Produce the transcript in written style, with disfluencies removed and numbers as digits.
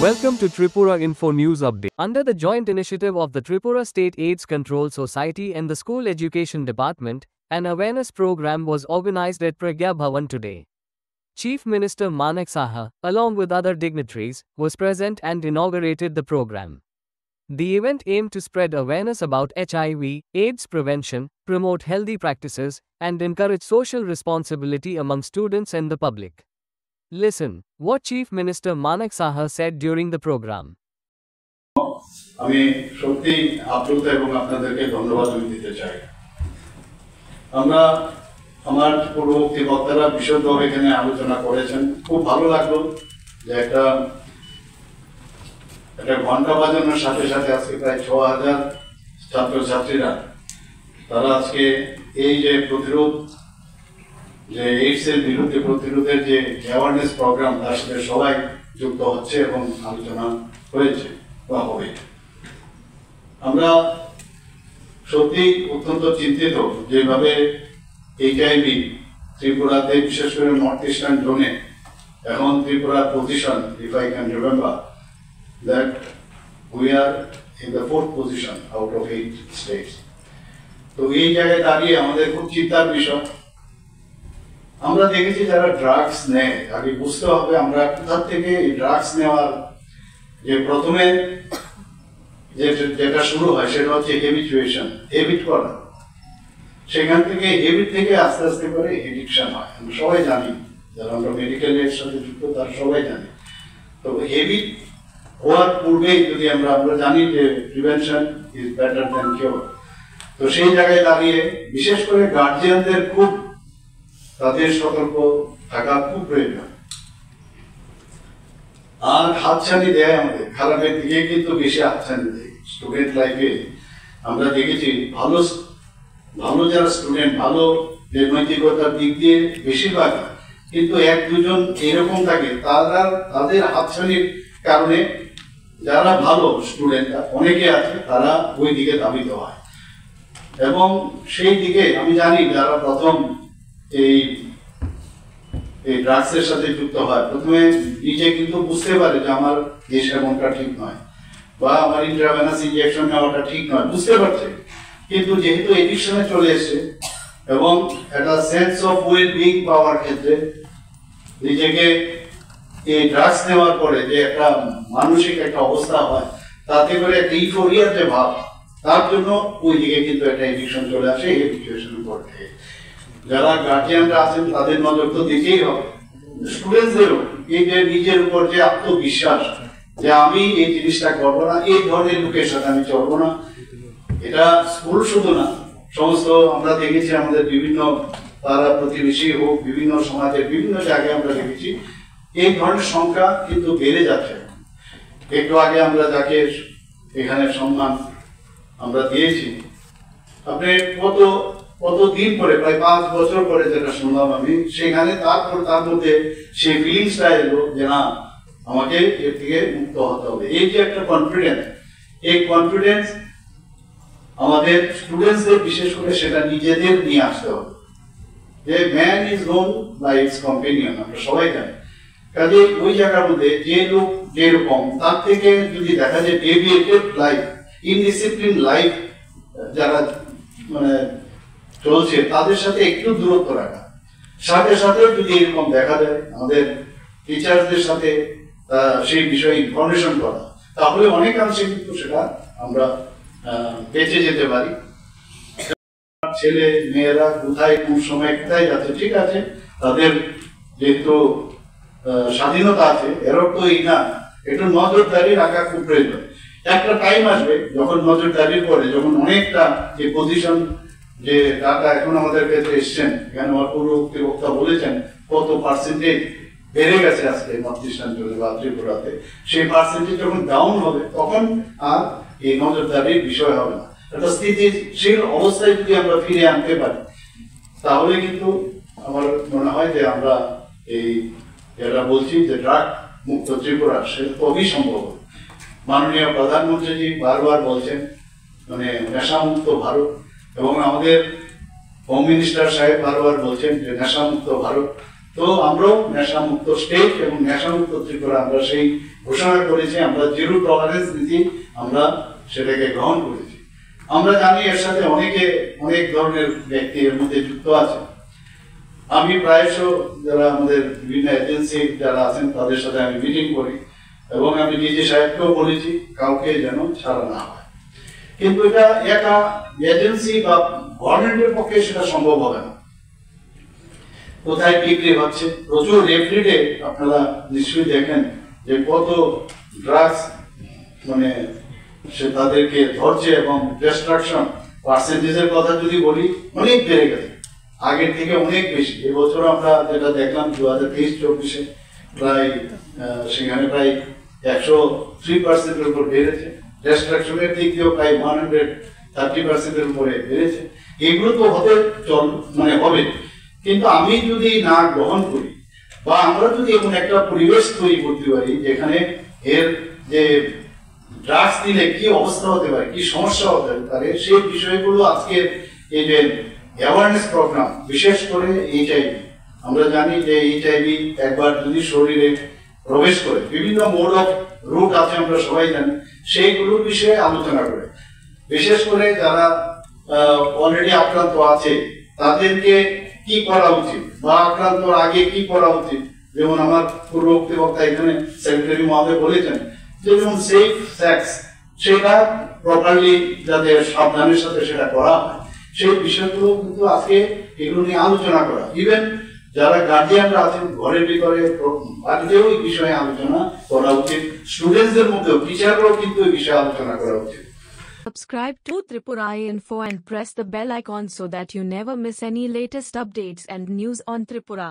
Welcome to Tripura Info News Update. Under the joint initiative of the Tripura State AIDS Control Society and the School Education Department, an awareness program was organized at Pragya Bhavan today. Chief Minister Manak Saha, along with other dignitaries, was present and inaugurated the program. The event aimed to spread awareness about HIV, AIDS prevention, promote healthy practices, and encourage social responsibility among students and the public. Listen, what Chief Minister Manak Saha said during the program. আমি সত্যি আপ্লুত এবং আপনাদেরকে ধন্যবাদ দিতে চাই। আমরা আমার পূর্ববর্তী বক্তারা বিশদভাবে এখানে আলোচনা করেছেন। খুব ভালো লাগলো যে একটা ঘন্টা বাজানোর সাথে সাথে আজকে প্রায় ৬,০০০ ছাত্রছাত্রীরা তারা আজকে এই যে প্রতিরোধ যে এইডস এর বিরুদ্ধে প্রতিরোধের যে অ্যাওয়ারনেস প্রোগ্রাম তার সাথে সবাই যুক্ত হচ্ছে এবং আলোচনা হয়েছে বা হবে। আমরা সত্যি অত্যন্ত চিন্তিত যেভাবে এইচআইভি ত্রিপুরাতে বিশেষ করে নর্থ ইস্টার্ন জোনে এখন ত্রিপুরার position, if I can remember that we are in the 4th position out of 8 states. তো এই জায়গায় দাঁড়িয়ে আমাদের খুব চিন্তার বিষয়। আমরা দেখেছি যারা ড্রাগস নেয়, আগে বুঝতে হবে আমরা কোথা থেকে এই ড্রাগস নেওয়ার যে প্রথমে যেটা শুরু হয় সেটা হচ্ছে হ্যাবিচুয়েশন, হ্যাবিট করা। সেখান থেকে হ্যাবিট থেকে আস্তে আস্তে করে এডিকশন হয়। আমরা সবাই জানি, যারা আমরা মেডিকেল এর সাথে যুক্ত তারা সবাই জানি। তো হ্যাবিট হওয়ার পূর্বেই যদি আমরা জানি যে prevention is better than cure. তো সেই জায়গায় দাঁড়িয়ে বিশেষ করে গার্জিয়ানদের খুব তাদের সতর্ক থাকা খুব প্রয়োজন। আর হাতছানি দেয় আমাদের খারাপের দিকে কিন্তু বেশি হাতছানি দেয়। স্টুডেন্ট লাইফে আমরা দেখেছি ভালো যারা স্টুডেন্ট, ভালো নৈতিকতার দিক দিয়ে বেশিরভাগ, কিন্তু 1-2 জন এরকম থাকে তাদের হাতছানির কারণে যারা ভালো স্টুডেন্ট অনেকে আছে তারা ওই দিকে ধাবিত হয়। এবং সেই দিকে আমি জানি যারা প্রথম এই ড্রাগসের সাথে যুক্ত হয় প্রথমে নিজে কিন্তু বুঝতে পারে যে আমার এই সেবনটা ঠিক নয় বা আমার ইন্ট্রাভেনাস ইনজেকশন নেওয়াটা ঠিক নয়, বুঝতে পারছে। কিন্তু যেহেতু এডিকশনে চলে এসছে এবং একটা সেন্স অফ ওয়েল বিং পাওয়ার ক্ষেত্রে নিজেকে এই ড্রাগস নেওয়ার পরে যে একটা মানসিক একটা অবস্থা হয়, তাতে করে একটা ইউফোরিয়ার যে ভাব, তার জন্য ওই দিকে কিন্তু একটা এডিকশন চলে আসে এই সিচুয়েশনের পর থেকে। যারা গার্জিয়ানরা আছেন তাদের নজর তো দিতেই হবে। স্টুডেন্টসদেরও এই যে নিজের উপর যে আত্মবিশ্বাস যে আমি এই জিনিসটা করবো না, এই ধরনের লোকের সাথে আমি চলবো না। এটা স্কুল শুধু না, সমস্ত আমরা দেখেছি আমাদের বিভিন্ন পাড়া প্রতিবেশী হোক, বিভিন্ন সমাজের বিভিন্ন জায়গায় আমরা দেখেছি এই ধরনের সংখ্যা কিন্তু বেড়ে যাচ্ছে। একটু আগে আমরা যাকে এখানে সম্মান আমরা দিয়েছি, আপনি কত দিন পরে, প্রায় 5 বছর পরে যেটা শুনলাম আমি, সেখানে তার মধ্যে সেই ফিলিংসটা এলো যে না, আমাকে এর থেকে মুক্ত হতে হবে। এই যে একটা কনফিডেন্স, এই কনফিডেন্স আমাদের স্টুডেন্টসদের বিশেষ করে সেটা নিজেদের নিয়ে আসতে হবে। যে man is known by its companion, আমরা সবাই জানি। কাজে ওই জায়গার মধ্যে যে লোক যেরকম, তার থেকে যদি দেখা যায় ডেভিয়েটেড লাইফ, ইনডিসিপ্লিন লাইফ যারা চলছে, তাদের সাথে একটু দূরত্ব রাখা, সাথে সাথে যদি এরকম দেখা যায় আমাদের টিচারদের সাথে সেই বিষয়ে ইনফরমেশন করা, তাহলে অনেকাংশে কিন্তু সেটা আমরা বেঁচে যেতে পারি। ছেলে মেয়েরা কোথায় কোন সময় কোথায় যাচ্ছে, ঠিক আছে, তাদের যেহেতু স্বাধীনতা আছে, এর অর্থ এই না, একটু নজরদারি রাখা খুব প্রয়োজন। একটা টাইম আসবে যখন নজরদারির পরে, যখন অনেকটা যে পজিশন যে ডাটা এখন আমাদের ক্ষেত্রে এসছেন, এখানে আমার পূর্ববর্তী বক্তা বলেছেন কত পার্সেন্টেজ বেড়ে গেছে আজকে নর্থ ইস্টার্ন জোনে বা ত্রিপুরাতে, সেই পার্সেন্টেজ যখন ডাউন হবে তখন আর এই নজরদারির বিষয় হবে না। একটা স্থিতিশীল অবস্থায় যদি আমরা ফিরে আনতে পারি, তাহলে কিন্তু আমার মনে হয় যে আমরা এই যেটা বলছি যে ড্রাগ মুক্ত ত্রিপুরা, সেটা খুবই সম্ভব। মাননীয় প্রধানমন্ত্রীজি বারবার বলছেন নেশামুক্ত ভারত, এবং আমাদের হোম মিনিস্টার সাহেব বারবার বলছেন যে নেশামুক্ত ভারত। তো আমরাও নেশামুক্ত স্টেট এবং নেশামুক্ত ত্রিপুরা আমরা সেই ঘোষণা করেছি, আমরা জিরো টলারেন্স নীতি আমরা সেটাকে গ্রহণ করেছি। আমরা জানি এর সাথে অনেক ধরনের ব্যক্তি এর মধ্যে যুক্ত আছে। আমি প্রায়শ যারা আমাদের বিভিন্ন এজেন্সি যারা আছেন তাদের সাথে আমি মিটিং করি এবং আমি ডিজি সাহেবকেও বলেছি কাউকে যেন ছাড়া না হয়, কিন্তু এটা একা এজেন্সি বা গভর্নমেন্টের পক্ষে সেটা সম্ভব হবে না। কোথায় বিক্রি হচ্ছে, প্রচুর এভরিডে আপনারা নিশ্চয়ই দেখেন যে কত ড্রাগস মানে সে তাদেরকে ধরছে এবং ডিস্ট্রাকশন পার্সেন্টেজের কথা যদি বলি অনেক বেড়ে গেছে, আগের থেকে অনেক বেশি। এবছর আমরা যেটা দেখলাম 2023-24 প্রায় সেখানে প্রায় 103% উপর বেড়েছে, ডিস্ট্রাকশনের দিক দিয়েও প্রায় 130% উপরে বেড়েছে। এগুলো তো হতে হবে, কিন্তু আমি যদি না গ্রহণ করি বা আমরা যদি এমন একটা পরিবেশ তৈরি করতে পারি যেখানে এর যে ড্রাগস দিলে কি অবস্থা হতে পারে, কি সমস্যা হতে পারে, সেই বিষয়গুলো আজকের এই যে অ্যাওয়ারনেস প্রোগ্রাম, বিশেষ করে এইচআইভি, আমরা জানি যে এইচআইভি একবার যদি শরীরে প্রবেশ করে বিভিন্ন মোড অফ রুট আছে আমরা সবাই জানি, সেইগুলোর বিষয়ে আলোচনা করে বিশেষ করে যারা অলরেডি আক্রান্ত আছে তাদেরকে কি করা উচিত বা আক্রান্তর আগে কি করা উচিত। যেমন আমার পূর্ববর্তী বক্তা এখানে সেক্রেটারি মহোদয় বলেছেন যে যেমন সেফ সেক্স সেটা প্রপারলি যাতে সাবধানের সাথে সেটা করা হয়, সেই বিষয়গুলো কিন্তু আজকে এগুলো নিয়ে আলোচনা করা। ইভেন যারা গার্জিয়ানরা আছেন ঘরের ভিতরে বাড়িতেও এই বিষয়ে আলোচনা করা উচিত, স্টুডেন্টসদের মধ্যেও টিচাররাও কিন্তু এই বিষয়ে আলোচনা করা উচিত। Subscribe to Tripura Info and press the bell icon so that you never miss any latest updates and news on Tripura.